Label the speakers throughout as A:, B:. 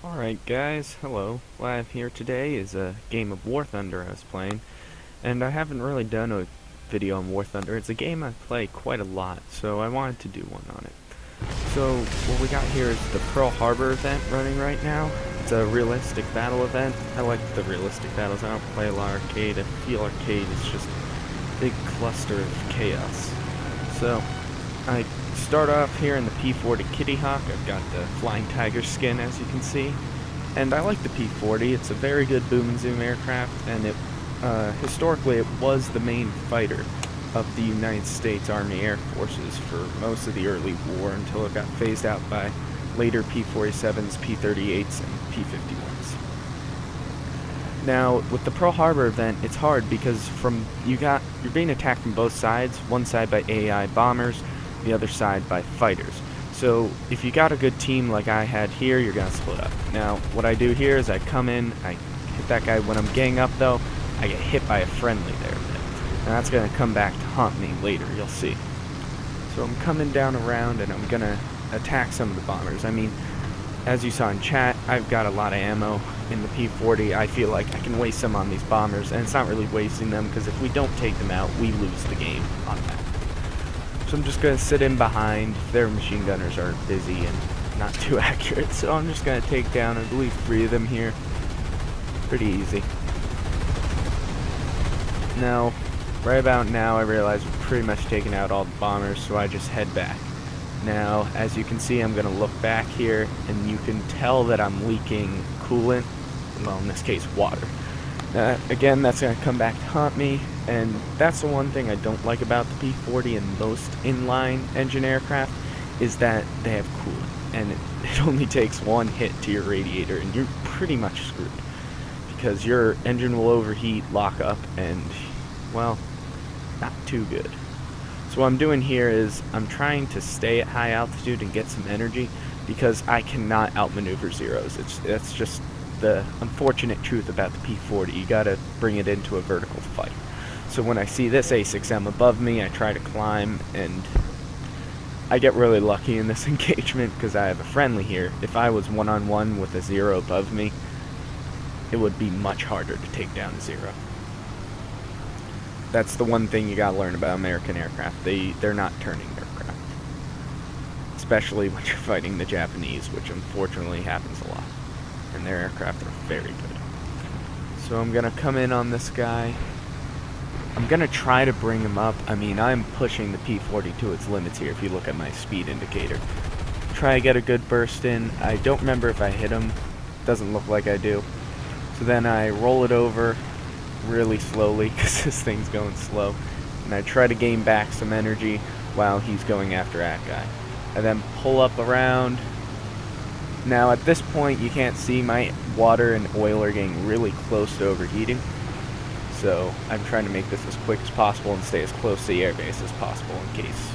A: Alright guys, hello. What I have here today is a game of War Thunder I was playing, and I haven't really done a video on War Thunder. It's a game I play quite a lot, so I wanted to do one on it. So what we got here is the Pearl Harbor event running right now. It's a realistic battle event. I like the realistic battles. I don't play a lot of arcade. I feel arcade is just a big cluster of chaos. So I start off here in the P-40 Kittyhawk. I've got the Flying Tiger skin, as you can see, and I like the P-40. It's a very good boom and zoom aircraft, and historically it was the main fighter of the United States Army Air Forces for most of the early war until it got phased out by later P-47s, P-38s, and P-51s. Now, with the Pearl Harbor event, it's hard because you're being attacked from both sides, one side by AI bombers, the other side by fighters. So if you got a good team like I had here, you're gonna split up. Now what I do here is I come in, I hit that guy. When I'm ganging up though, I get hit by a friendly there, and that's gonna come back to haunt me later, you'll see. So I'm coming down around and I'm gonna attack some of the bombers. I mean, as you saw in chat, I've got a lot of ammo in the P-40. I feel like I can waste some on these bombers, and it's not really wasting them because if we don't take them out, we lose the game on that. So I'm just going to sit in behind. Their machine gunners are busy and not too accurate, so I'm just going to take down, I believe, 3 of them here. Pretty easy. Now, right about now, I realize we've pretty much taken out all the bombers, so I just head back. Now, as you can see, I'm going to look back here, and you can tell that I'm leaking coolant, well, in this case, water. Again, that's going to come back to haunt me, and that's the one thing I don't like about the P-40 and most inline engine aircraft, is that they have coolant, and it only takes one hit to your radiator, and you're pretty much screwed, because your engine will overheat, lock up, and, well, not too good. So what I'm doing here is I'm trying to stay at high altitude and get some energy, because I cannot outmaneuver zeros. That's just the unfortunate truth about the P-40. You gotta bring it into a vertical fight. So when I see this A6M above me, I try to climb, and I get really lucky in this engagement because I have a friendly here. If I was one-on-one with a zero above me, it would be much harder to take down a zero. That's the one thing you gotta learn about American aircraft. They're not turning aircraft. Especially when you're fighting the Japanese, which unfortunately happens a lot. And their aircraft are very good. So I'm gonna come in on this guy. I'm gonna try to bring him up. I mean, I'm pushing the P-40 to its limits here if you look at my speed indicator. Try to get a good burst in. I don't remember if I hit him. Doesn't look like I do. So then I roll it over really slowly because this thing's going slow. And I try to gain back some energy while he's going after that guy. I then pull up around. Now at this point you can't see, my water and oil are getting really close to overheating, so I'm trying to make this as quick as possible and stay as close to the airbase as possible in case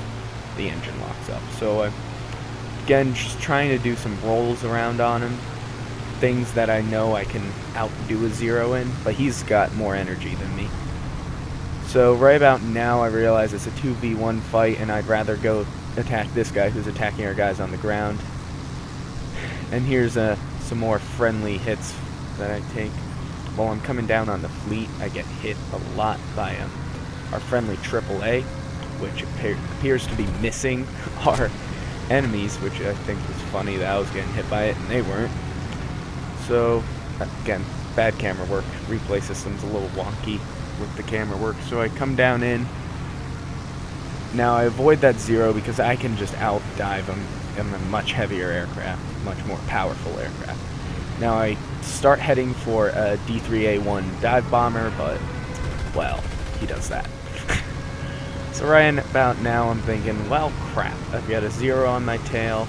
A: the engine locks up. So I'm again just trying to do some rolls around on him, things that I know I can outdo a zero in, but he's got more energy than me. So right about now I realize it's a 2v1 fight and I'd rather go attack this guy who's attacking our guys on the ground. And here's some more friendly hits that I take. While I'm coming down on the fleet, I get hit a lot by our friendly AAA, which appears to be missing our enemies, which I think was funny that I was getting hit by it and they weren't. So, again, bad camera work. Replay system's a little wonky with the camera work. So I come down in. Now I avoid that zero because I can just outdive him in a much heavier aircraft, much more powerful aircraft. Now I start heading for a D3A1 dive bomber, but, well, he does that. So right about now I'm thinking, well, crap, I've got a zero on my tail,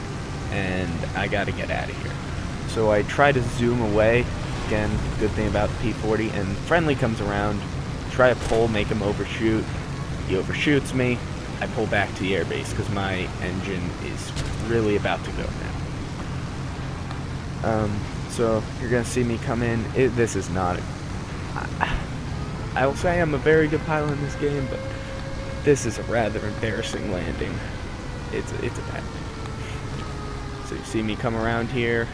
A: and I gotta get out of here. So I try to zoom away. Again, good thing about the P-40, and friendly comes around, try to pull, make him overshoot. He overshoots me. I pull back to the airbase because my engine is really about to go now. So you're gonna see me come in. This is not I will say I'm a very good pilot in this game, but this is a rather embarrassing landing. It's a bad. So you see me come around here,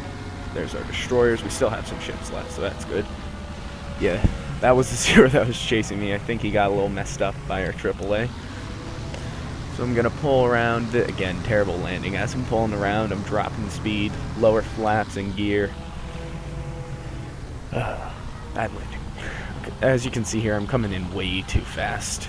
A: There's our destroyers. We still have some ships left, so that's good. Yeah, that was the Zero that was chasing me. I think he got a little messed up by our AAA. So I'm going to pull around. Again, terrible landing. As I'm pulling around, I'm dropping speed, lower flaps and gear. Bad landing. As you can see here, I'm coming in way too fast.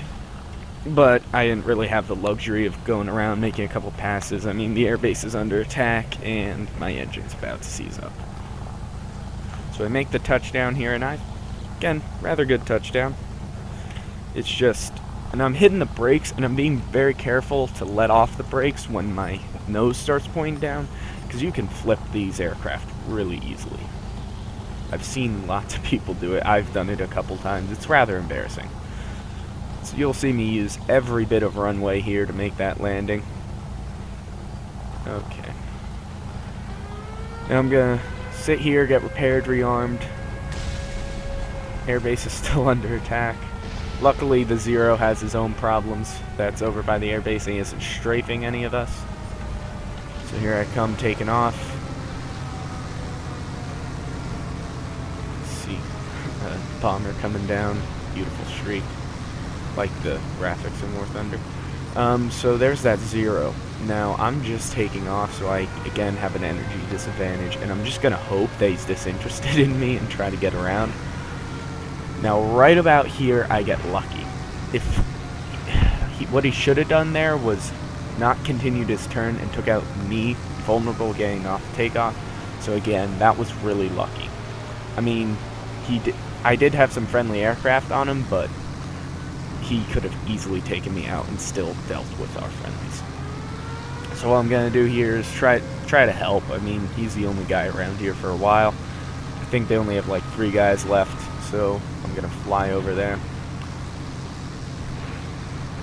A: But I didn't really have the luxury of going around making a couple passes. I mean, the airbase is under attack, and my engine's about to seize up. So I make the touchdown here, and again, rather good touchdown. It's just, and I'm hitting the brakes, and I'm being very careful to let off the brakes when my nose starts pointing down, because you can flip these aircraft really easily. I've seen lots of people do it. I've done it a couple times. It's rather embarrassing. So you'll see me use every bit of runway here to make that landing. Okay. Now I'm gonna sit here, get repaired, rearmed. Airbase is still under attack. Luckily, the Zero has his own problems. That's over by the airbase, and he isn't strafing any of us. So here I come, taking off. Let's see. Bomber coming down. Beautiful streak. Like the graphics in War Thunder. So there's that Zero. Now I'm just taking off, so I again have an energy disadvantage, and I'm just gonna hope that he's disinterested in me and try to get around. Now right about here I get lucky. If what he should have done there was not continued his turn and took out me, vulnerable, getting off takeoff. So again, that was really lucky. I mean, I did have some friendly aircraft on him, but he could have easily taken me out and still dealt with our friendlies. So what I'm gonna do here is try to help. I mean, he's the only guy around here for a while. I think they only have like 3 guys left, so I'm gonna fly over there.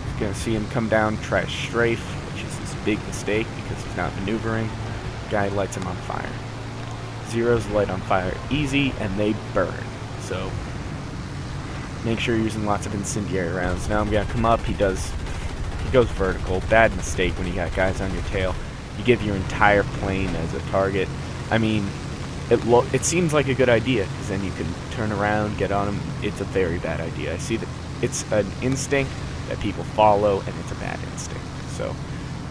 A: Just gonna see him come down, try to strafe, which is his big mistake because he's not maneuvering. Guy lights him on fire. Zeros light on fire easy, and they burn. So make sure you're using lots of incendiary rounds. Now I'm gonna come up. He goes vertical. Bad mistake when you got guys on your tail. You give your entire plane as a target. I mean, it seems like a good idea because then you can turn around, get on them. It's a very bad idea. I see that it's an instinct that people follow, and it's a bad instinct. So,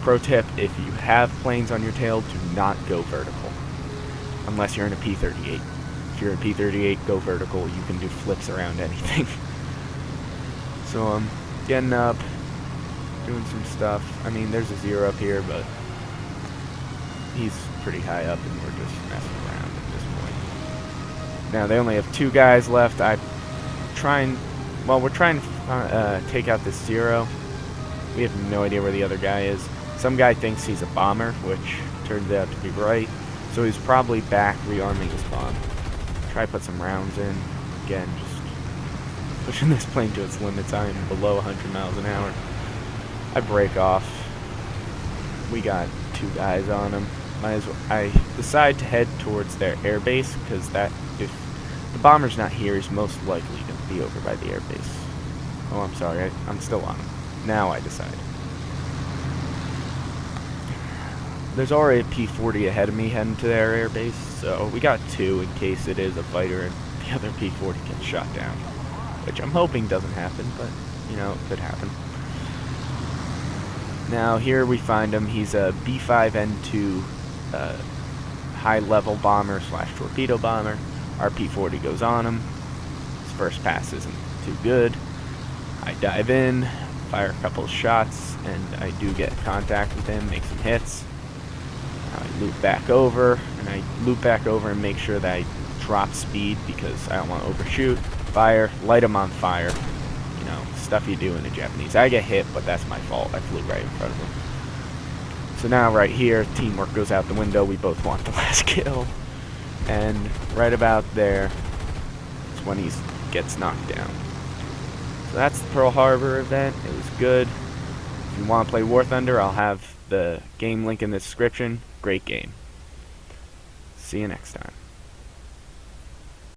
A: pro tip: if you have planes on your tail, do not go vertical, unless you're in a P-38. If you're a P-38, go vertical. You can do flips around anything. So I'm getting up, doing some stuff. I mean, there's a Zero up here, but he's pretty high up, and we're just messing around at this point. Now they only have 2 guys left. We're trying to take out this Zero. We have no idea where the other guy is. Some guy thinks he's a bomber, which turns out to be right. So he's probably back rearming his bomb. Try to put some rounds in. Again, just pushing this plane to its limits. I am below 100 miles an hour. I break off. We got 2 guys on him. I decide to head towards their airbase because if the bomber's not here, he's most likely going to be over by the airbase. Oh, I'm sorry. I'm still on him. Now I decide. There's already a P-40 ahead of me heading to their airbase, so we got 2 in case it is a fighter and the other P-40 gets shot down. Which I'm hoping doesn't happen, but, you know, it could happen. Now, here we find him. He's a B-5N2 high-level bomber / torpedo bomber. Our P-40 goes on him. His first pass isn't too good. I dive in, fire a couple of shots, and I do get contact with him, make some hits. I loop back over, and make sure that I drop speed because I don't want to overshoot. Fire, light him on fire. You know, stuff you do in a Japanese. I get hit, but that's my fault. I flew right in front of him. So now right here, teamwork goes out the window. We both want the last kill. And right about there is when he gets knocked down. So that's the Pearl Harbor event. It was good. If you want to play War Thunder, I'll have the game link in the description. Great game. See you next time.